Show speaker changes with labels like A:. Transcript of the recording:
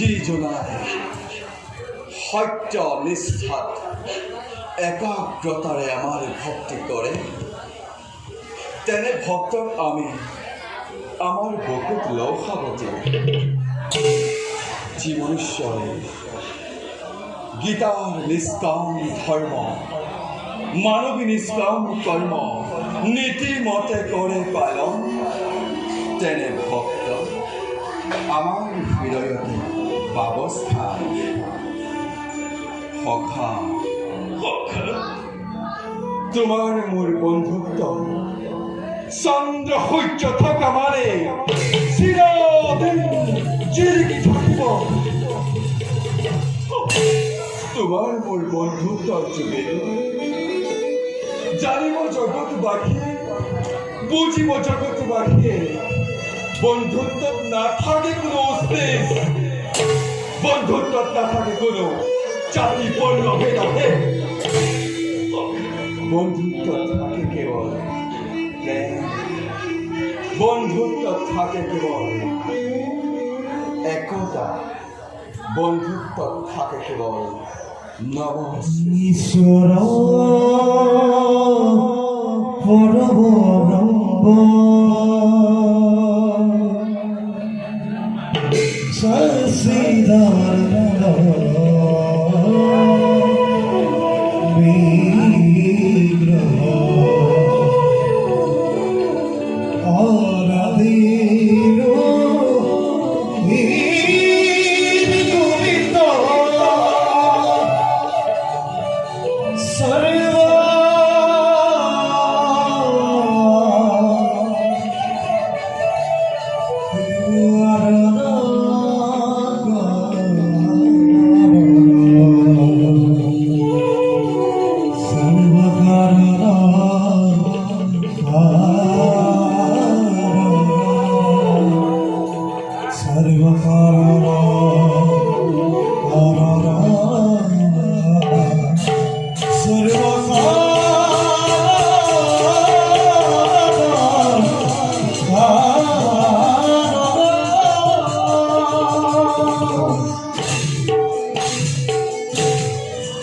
A: যিজনাই সত্য নিষ্ঠাত একাগ্ৰতাৰে আমাৰ ভক্তি কৰে, তেনে ভক্তক আমি আমাৰ বুকুত লৌসাৱতী। যি মনুষ্যই গীতাৰ নিষ্কাম ধৰ্ম, মানৱী নিষ্কাম কৰ্ম নীতিমতে কৰে পালন, তেনে ভক্ত আমাৰ হৃদয়তে বাবস্থান। সখা তোমাৰ মোৰ বন্ধুত্ব চন্দ্ৰ সূৰ্য থকা মানে চিৰদিন জিলিকি থাকিব। তোমাৰ মোৰ বন্ধুত্বৰ যোগেদি জানিব জগতবাসীয়ে, বুজিব জগতবাসীয়ে, বন্ধুত্বত নাথাকে কোনো অস্তিত্ব, বন্ধুত্বত নাথাকে কোনো জাতি বর্ণ ভেদাভেদ, বন্ধুত্বত থাকে কেবল প্রেম, বন্ধুত্বত থাকে কেবল একতা, বন্ধুত্বত থাকে কেবল
B: ঈশ্বর পরব্রহ্ম সচ্চিদানন্দ